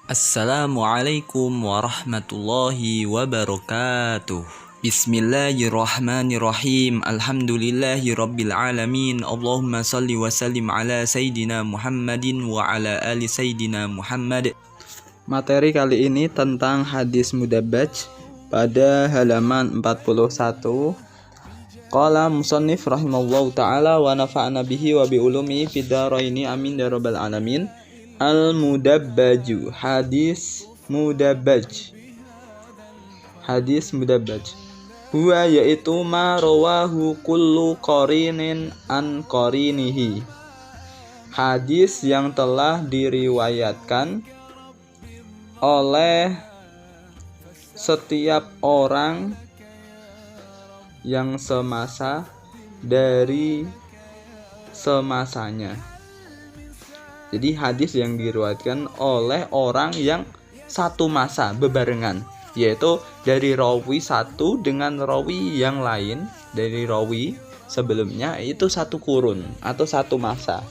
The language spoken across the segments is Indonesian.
Assalamualaikum warahmatullahi wabarakatuh. Bismillahirrahmanirrahim. Alhamdulillahi rabbil alamin. Allahumma salli wa sallim ala Sayyidina Muhammadin wa ala ali Sayyidina Muhammad. Materi kali ini tentang hadis mudabbaj pada halaman 41. Qala musannif rahimallahu ta'ala wa nafa'na bihi wa bi ulumihi fid dharaini amin ya rabbal alamin. Al-mudabbaju, hadis mudabbaj. Hadis mudabbaj huwa yaitu ma rawahu kullu qarinin an qarinihi. Hadis yang telah diriwayatkan oleh setiap orang yang semasa dari semasanya. Jadi hadis yang diriwayatkan oleh orang yang satu masa bebarengan, yaitu dari rawi satu dengan rawi yang lain, dari rawi sebelumnya itu satu kurun atau satu masa,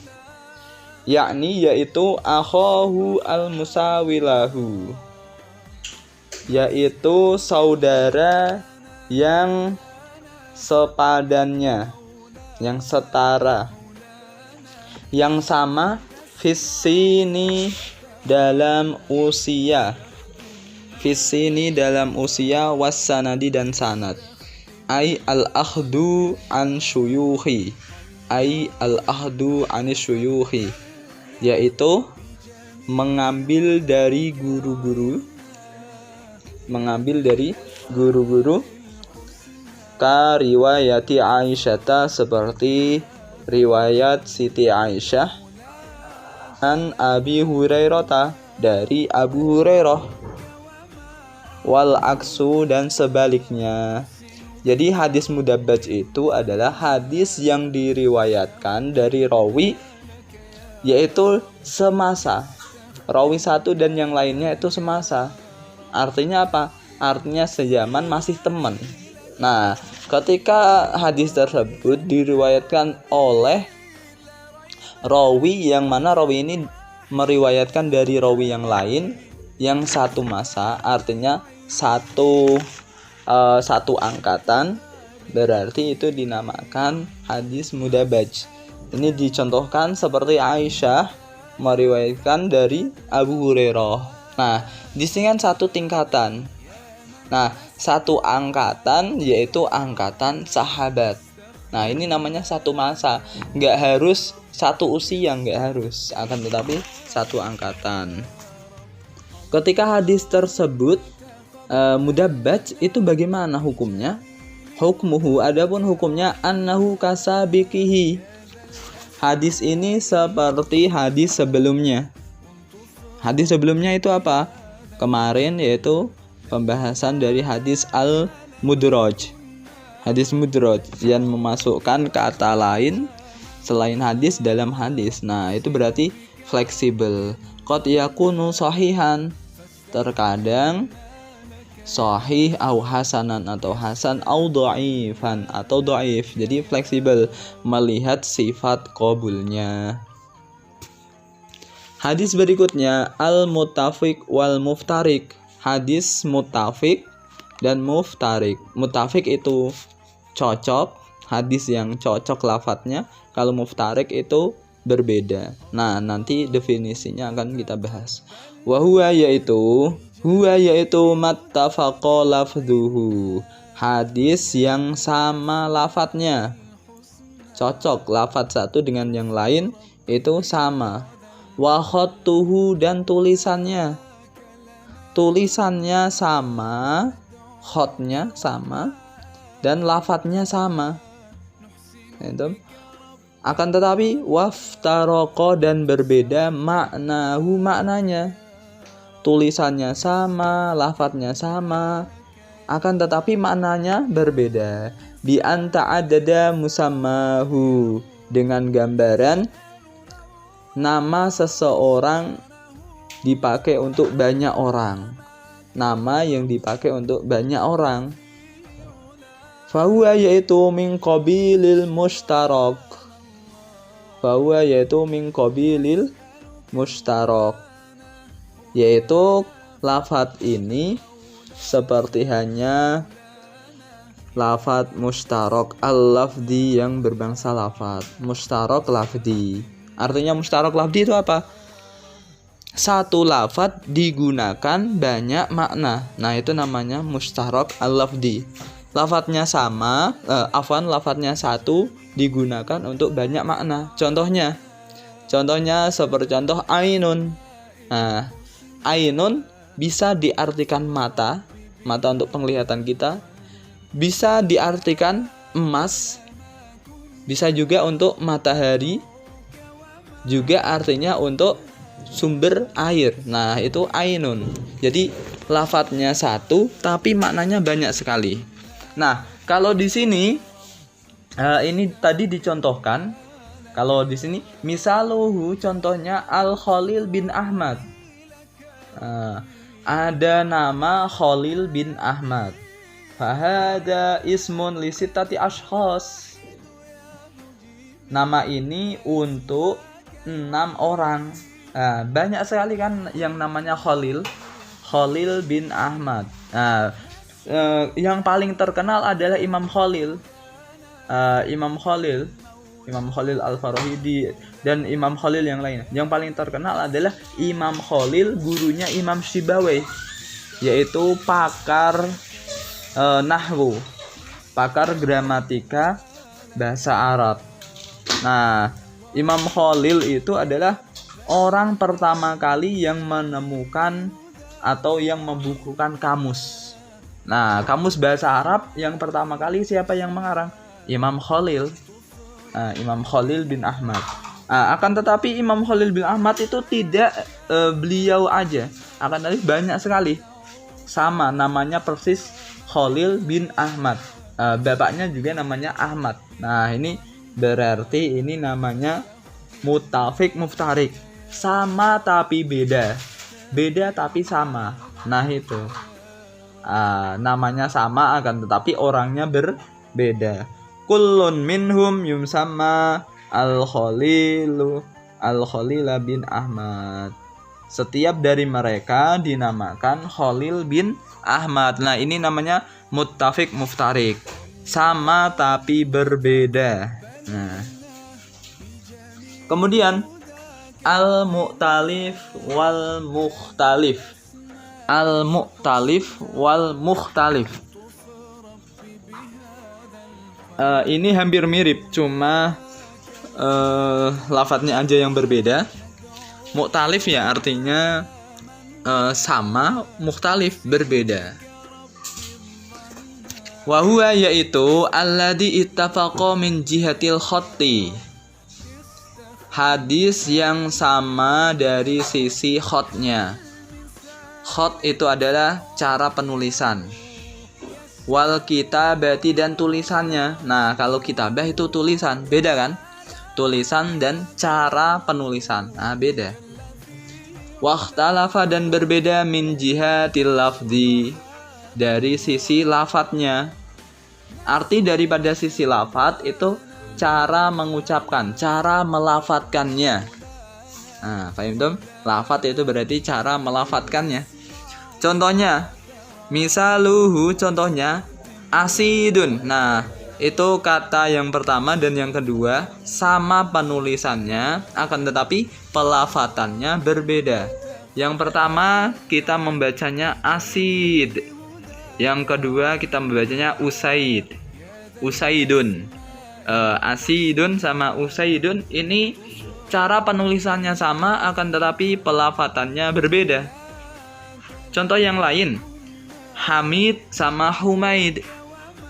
yakni yaitu akhahu al-musawilahu, yaitu saudara yang sepadannya, yang setara, yang sama Fisini dalam usia, fisini dalam usia, wassanadi dan sanad. Ai al-akhdu an syuyuhi, ai al-akhdu an syuyuhi, yaitu mengambil dari guru-guru, mengambil dari guru-guru. Ka riwayati Aisyata, seperti riwayat Siti Aisyah, an Abi Hurairah, dari Abu Hurairah, wal aksu dan sebaliknya. Jadi hadis mudabbaj itu adalah hadis yang diriwayatkan dari rawi, yaitu semasa, rawi satu dan yang lainnya itu semasa. Artinya apa? Artinya sezaman, masih teman. Nah, ketika hadis tersebut diriwayatkan oleh rawi yang mana rawi ini meriwayatkan dari rawi yang lain yang satu masa, artinya satu angkatan, berarti itu dinamakan hadis mudabbaj. Ini dicontohkan seperti Aisyah meriwayatkan dari Abu Hurairah. Nah, di sini kan satu tingkatan. Nah, satu angkatan yaitu angkatan sahabat. Nah, ini namanya satu masa. Nggak harus satu usia, nggak harus, akan tetapi satu angkatan. Ketika hadis tersebut mudabbaj, itu bagaimana hukumnya? Hukmuhu, adapun hukumnya, annahu kasabiqihi. Hadis ini seperti hadis sebelumnya. Hadis sebelumnya itu apa? Kemarin yaitu pembahasan dari hadis al-mudraj. Hadis mudraj yang memasukkan kata lain selain hadis dalam hadis. Nah, itu berarti fleksibel. Qad yakunu sahihan, terkadang sahih au hasanan, atau hasan, au dhaifan, atau dhaif. Jadi fleksibel melihat sifat qabulnya. Hadis berikutnya al-muttafiq wal muftarik. Hadis muttafiq dan muftarik. Muttafiq itu cocok, hadis yang cocok lafadznya. Kalau muftarik itu berbeda. Nah, nanti definisinya akan kita bahas. Wa huwa yaitu mattafaqa lafdhuhu, hadis yang sama lafadznya, cocok lafadz satu dengan yang lain itu sama. Wa khattuhu, dan tulisannya sama, khotnya sama, dan lafadznya sama. Itu. Akan tetapi waftaroko, dan berbeda maknahu, maknanya. Tulisannya sama, lafadznya sama, akan tetapi maknanya berbeda. Bi anta adada musammahu, dengan gambaran nama seseorang dipakai untuk banyak orang, nama yang dipakai untuk banyak orang. Fahuwa yaitu min qabilil mushtarak, bahwa yaitu min qabilil mushtarak. yaitu lafadz ini seperti hanya lafadz mustarok al-lafdi yang berbangsa lafadz mustarok lafdi. Artinya mustarok lafdi itu apa? Satu lafadz digunakan banyak makna. Nah, itu namanya mustarok al-lafdi. Lafadznya sama, lafadznya satu digunakan untuk banyak makna. Contohnya seperti contoh ainun. Nah, ainun bisa diartikan mata untuk penglihatan kita, bisa diartikan emas, bisa juga untuk matahari, juga artinya untuk sumber air. Nah, itu ainun. Jadi lafadznya satu tapi maknanya banyak sekali. Nah, kalau di sini ini tadi dicontohkan. Kalau di sini misaluhu, contohnya Al-Khalil bin Ahmad. Ada nama Khalil bin Ahmad. Fahada ismun li sittati ashkhas. Nama ini untuk 6 orang. Banyak sekali kan yang namanya Khalil bin Ahmad. Yang paling terkenal adalah Imam Khalil Al-Farahidi dan Imam Khalil yang lain. Yang paling terkenal adalah Imam Khalil, gurunya Imam Sibawayh, yaitu pakar nahwu, pakar gramatika bahasa Arab. Nah, Imam Khalil itu adalah orang pertama kali yang menemukan atau yang membukukan kamus. Nah, kamus bahasa Arab yang pertama kali siapa yang mengarang? Imam Khalil bin Ahmad. Akan tetapi Imam Khalil bin Ahmad itu tidak beliau aja, akan tetapi banyak sekali sama namanya persis Khalil bin Ahmad. Bapaknya juga namanya Ahmad. Nah, ini berarti ini namanya mutafik muftarik, sama tapi beda tapi sama. Nah, itu namanya sama akan tetapi orangnya berbeda. Kullun minhum yumsamma Al-Khalil bin Ahmad. Setiap dari mereka dinamakan Khalil bin Ahmad. Nah, ini namanya muttafiq muftarik, sama tapi berbeda. Nah, kemudian al-mu'talif wal mukhtalif. Al-mu'talif wal mukhtalif. Ini hampir mirip, cuma lafadznya aja yang berbeda. Mu'talif ya artinya sama, mukhtalif berbeda. Wa huwa yaitu alladzi ittafaqa min jihatil khatti. Hadis yang sama dari sisi khotnya. Khot itu adalah cara penulisan. Wal kitabati dan tulisannya. Nah, kalau kitabah itu tulisan, beda kan? Tulisan dan cara penulisan. Beda. Wakhtalafa dan berbeda min jihatil lafzi, dari sisi lafadznya. Arti daripada sisi lafadz itu cara mengucapkan, cara melafatkannya. Paham dong? Lafadz itu berarti cara melafatkannya. Contohnya, misaluhu, contohnya asidun. Nah, itu kata yang pertama dan yang kedua sama penulisannya, akan tetapi pelafatannya berbeda. Yang pertama kita membacanya asid, yang kedua kita membacanya usaidun. Asidun sama usaidun ini cara penulisannya sama, akan tetapi pelafatannya berbeda. Contoh yang lain, Hamid sama Humaid.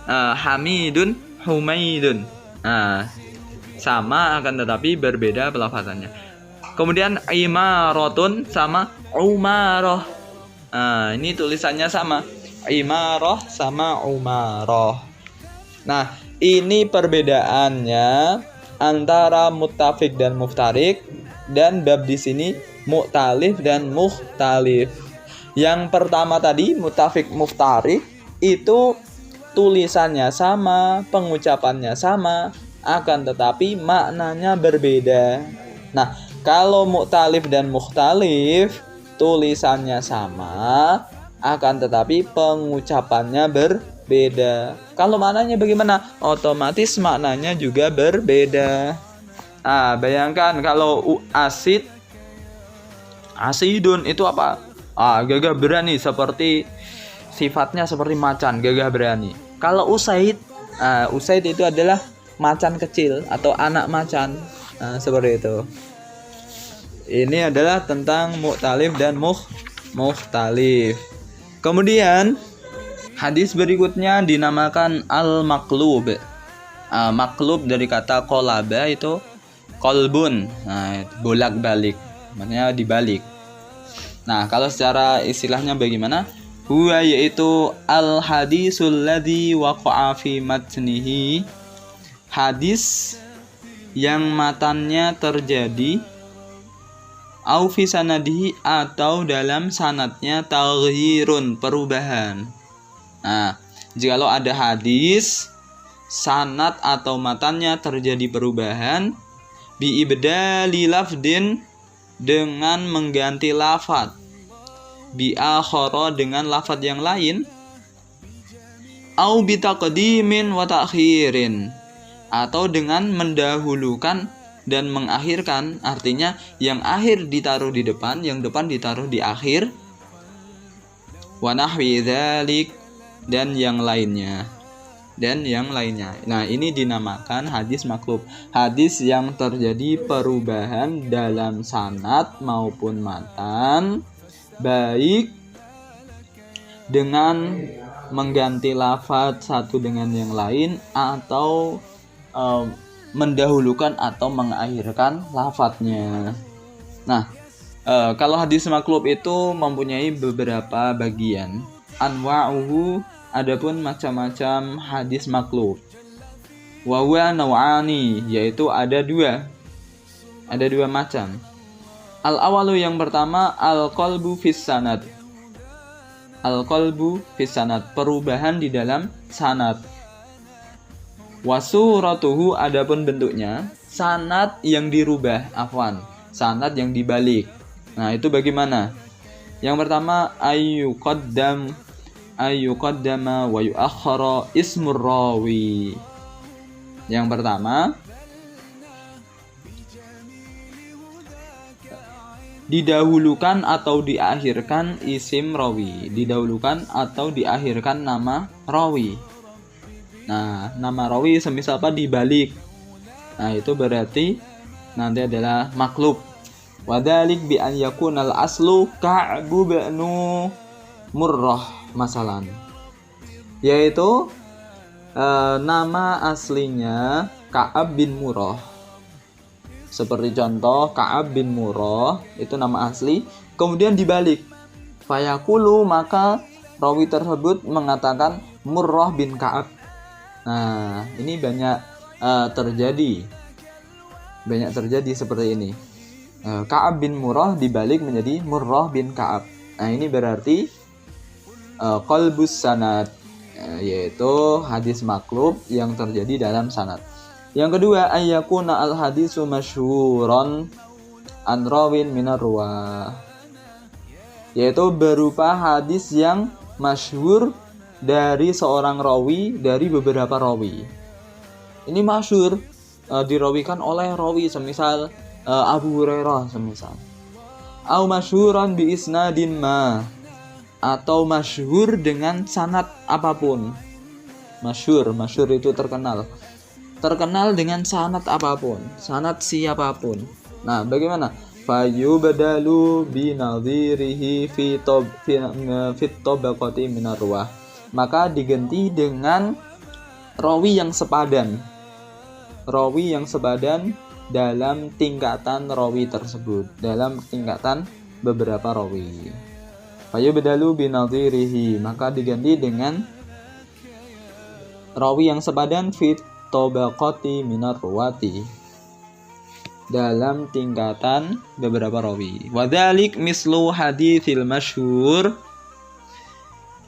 Hamidun, Humaidun. Sama akan tetapi berbeda pelafatannya. Kemudian imarotun sama umaroh. Ini tulisannya sama, imaroh sama umaroh. Nah, ini perbedaannya antara muttafiq dan muftarik, dan bab di sini mu'talif dan mukhtalif. Yang pertama tadi muttafiq muftarik itu tulisannya sama, pengucapannya sama, akan tetapi maknanya berbeda. Nah, kalau mu'talif dan mukhtalif tulisannya sama, akan tetapi pengucapannya berbeda. Kalau maknanya bagaimana? Otomatis maknanya juga berbeda. Nah, bayangkan kalau asidun itu apa? Gagah berani, seperti sifatnya seperti macan, gagah berani. Kalau usaid itu adalah macan kecil atau anak macan. Seperti itu. Ini adalah tentang mu'talif dan mukhtalif. Kemudian hadis berikutnya dinamakan al-maqlub. Maqlub dari kata qalaba itu qalbun. Nah, bolak-balik. Maksudnya dibalik. Nah, kalau secara istilahnya bagaimana? Huwa yaitu al-hadisul ladzi waqa'a fi matnihi. Hadis yang matannya terjadi au fi sanadihi atau dalam sanadnya taghyirun, perubahan. Nah, jikalau ada hadis sanad atau matannya terjadi perubahan bi ibdali lafdin, dengan mengganti lafaz, bi akhara dengan lafaz yang lain, au bi taqdimin wa ta'khirin, atau dengan mendahulukan dan mengakhirkan. Artinya yang akhir ditaruh di depan, yang depan ditaruh di akhir, wa nahwi dzalik, dan yang lainnya. Nah, ini dinamakan hadis maqlub. Hadis yang terjadi perubahan dalam sanad maupun matan, baik dengan mengganti lafaz satu dengan yang lain, atau mendahulukan atau mengakhirkan lafadznya. Nah, kalau hadis maqlub itu mempunyai beberapa bagian. Anwa'uhu, adapun macam-macam hadis maqlub. Wa huwa naw'ani, yaitu ada dua macam. Al-awalu, yang pertama, al-qalbu fis sanad. Al-qalbu fis sanad, perubahan di dalam sanad. Wasuratuhu, adapun bentuknya, sanad yang dirubah, sanad yang dibalik. Nah, itu bagaimana? Yang pertama, ayyuqaddama wa yu'akhkhara ismur rawi. Yang pertama, didahulukan atau diakhirkan isim rawi, didahulukan atau diakhirkan nama rawi. Nah, nama rawi semisal apa? Dibalik. Nah, itu berarti nanti adalah maqlub. Wadalik bi an yakunal aslu Ka'bu bin Murrah masalan, yaitu nama aslinya Ka'ab bin Murrah. Seperti contoh, Ka'ab bin Murrah itu nama asli, kemudian dibalik. Fayaqulu, maka rawi tersebut mengatakan Murrah bin Ka'ab. Nah, ini banyak terjadi seperti ini. Ka'ab bin Murrah dibalik menjadi Murrah bin Ka'ab. Nah, ini berarti qalbus sanad, yaitu hadis maqlub yang terjadi dalam sanad. Yang kedua, ayyakuna al hadisu masyhuran an rawin minar ruwah, yaitu berupa hadis yang masyhur dari seorang rawi, dari beberapa rawi. Ini masyhur dirawikan oleh rawi, semisal Abu Hurairah semisal. Au masyhuran bi isnadin ma, atau masyhur dengan sanad apapun. Masyhur itu terkenal dengan sanad apapun, sanad siapapun. Nah, bagaimana? Fayubadalu binadhirihi fi tabaqati minar ruwah, maka diganti dengan rawi yang sepadan dalam tingkatan rawi tersebut, dalam tingkatan beberapa rawi. Fayubdalu binadhirihi, maka diganti dengan rawi yang sepadan fit tabaqati minar ruwati, dalam tingkatan beberapa rawi. Wadzalik mislu haditsil masyhur,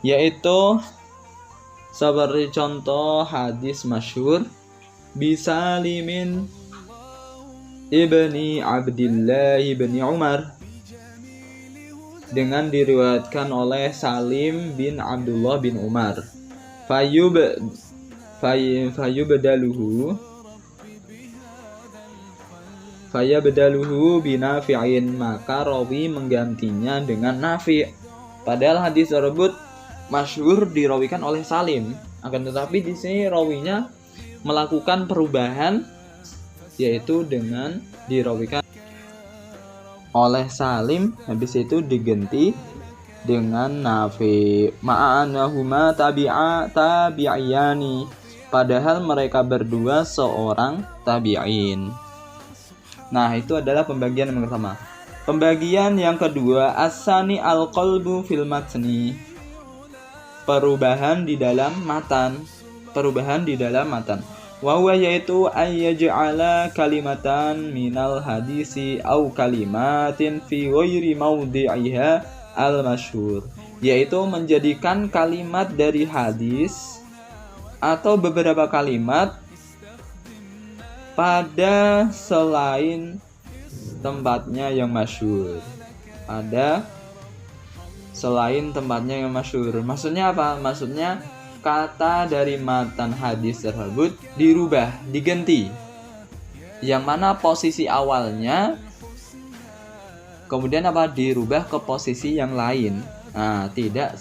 yaitu seperti contoh hadis masyhur Bisalimin ibni Abdillah ibni Umar, dengan diriwayatkan oleh Salim bin Abdullah bin Umar. Fayabdaluhu binafi'in, maka rawi menggantinya dengan Nafi'. Padahal hadis tersebut masyhur dirawikan oleh Salim, akan tetapi di sini rawinya melakukan perubahan, yaitu dengan dirawikan oleh Salim, habis itu diganti dengan Nafi'. Ma'anahuma tabi'iyani, padahal mereka berdua seorang tabi'in. Nah, itu adalah pembagian yang pertama. Pembagian yang kedua, asani al-qalbu fil matni, perubahan di dalam matan. Wahuwa yaitu ayyaj'ala kalimatan minal hadisi au kalimatin fi ghairi mawdi'iha al-masyhur, yaitu menjadikan kalimat dari hadis atau beberapa kalimat pada selain tempatnya yang masyhur. Maksudnya apa? Maksudnya kata dari matan hadis tersebut dirubah, diganti, yang mana posisi awalnya kemudian dirubah ke posisi yang lain. Nah, tidak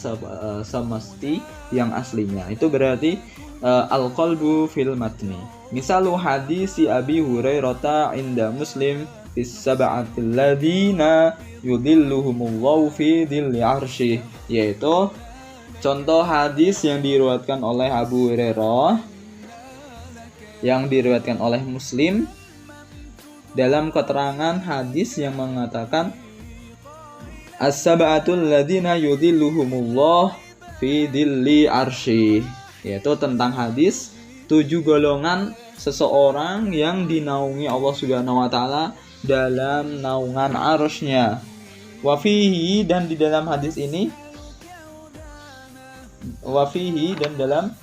semesti yang aslinya. Itu berarti al-qalbu fil matni. Misalu hadisi Abi Hurairah inda Muslim fis sab'atil ladina yudhilluhumullahu fi dhilli arsyih, yaitu contoh hadis yang diriwayatkan oleh Abu Hurairah, yang diriwayatkan oleh Muslim, dalam keterangan hadis yang mengatakan as-sab'atul ladzina yudhilluhumullah fi dhilli arsy, yaitu tentang hadis 7 golongan seseorang yang dinaungi Allah Subhanahu wa taala dalam naungan arsy-Nya. Wa fihi, dan di dalam hadis ini, dan dalam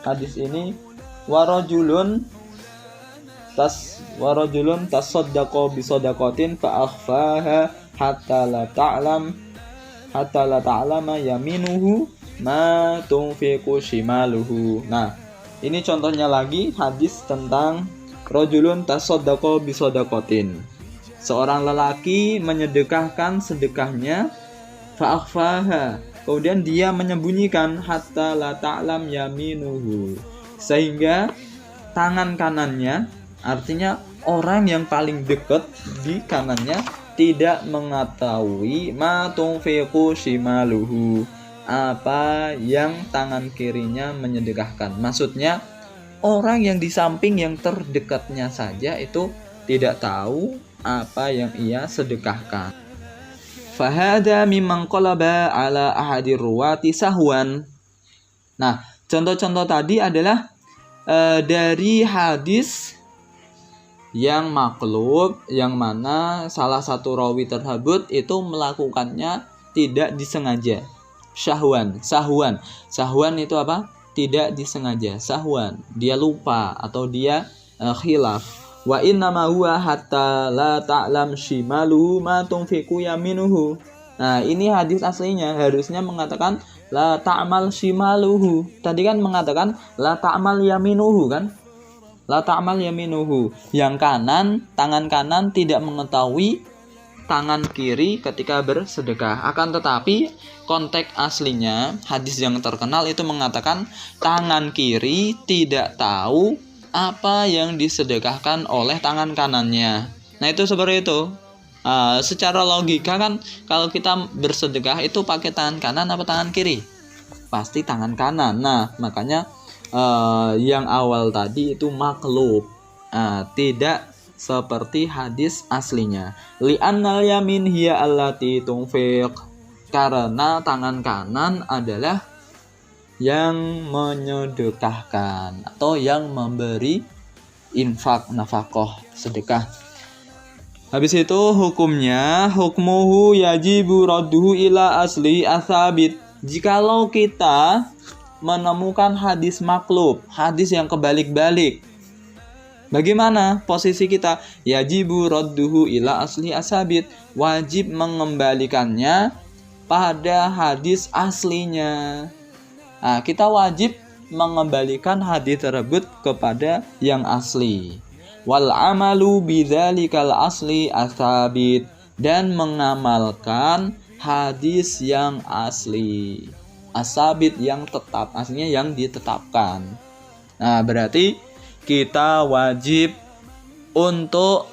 hadis ini warajulun tasaddaqa bi sadaqatin fa akhfaha hatta la ta'lama yaminuhu ma tunfiqu shimaluhu. Nah, ini contohnya lagi hadis tentang rajulun tasaddaqa bi sadaqatin. Seorang lelaki menyedekahkan sedekahnya, fa akhfaha, kemudian dia menyembunyikan, hatta la ta'lam yaminuhu, sehingga tangan kanannya, artinya orang yang paling dekat di kanannya, tidak mengetahui ma tunfiqu shimaluhu, apa yang tangan kirinya menyedekahkan. Maksudnya orang yang di samping yang terdekatnya saja itu tidak tahu apa yang ia sedekahkan. Fahada mimman qalaba ala ahadir ruwati sahwan. Nah, contoh-contoh tadi adalah dari hadis yang maklub, yang mana salah satu rawi tersebut itu melakukannya tidak disengaja. Sahwan itu apa? Tidak disengaja. Sahwan, dia lupa atau dia khilaf. Wa inna ma huwa hatta la ta'lam shimaluhu ma tunfiqu yaminuhu. Nah, ini hadis aslinya harusnya mengatakan la ta'mal shimaluhu. Tadi kan mengatakan la ta'mal yaminuhu kan? La ta'mal yaminuhu. Yang kanan, tangan kanan tidak mengetahui tangan kiri ketika bersedekah. Akan tetapi konteks aslinya hadis yang terkenal itu mengatakan tangan kiri tidak tahu apa yang disedekahkan oleh tangan kanannya. Nah, itu seperti itu. Secara logika kan kalau kita bersedekah itu pakai tangan kanan apa tangan kiri? Pasti tangan kanan. Nah, makanya yang awal tadi itu maklub, tidak seperti hadis aslinya. Li'annal yamin hiya allati tunfiq, karena tangan kanan adalah yang menyedekahkan atau yang memberi infak, nafkah, sedekah. Habis itu hukmuhu yajibu radduhu ila asli asabit. Jikalau kita menemukan hadis maklub, hadis yang kebalik-balik, bagaimana posisi kita? Yajibu radduhu ila asli asabit, wajib mengembalikannya pada hadis aslinya. Nah, kita wajib mengembalikan hadis tersebut kepada yang asli. Wal amalu bidzalikal asli asabit, dan mengamalkan hadis yang asli. Asabit yang tetap, aslinya yang ditetapkan. Nah, berarti kita wajib untuk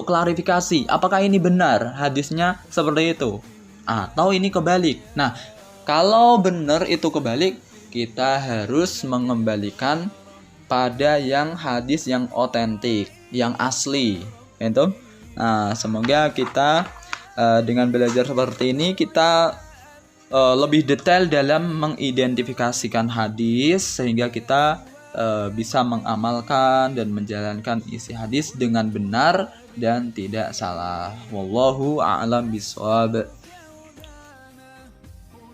klarifikasi, apakah ini benar hadisnya seperti itu atau ini kebalik. Nah, kalau benar itu kebalik, kita harus mengembalikan pada yang hadis yang otentik, yang asli, gitu. Nah, semoga kita dengan belajar seperti ini kita lebih detail dalam mengidentifikasikan hadis, sehingga kita bisa mengamalkan dan menjalankan isi hadis dengan benar dan tidak salah. Wallahu a'lam bishawab.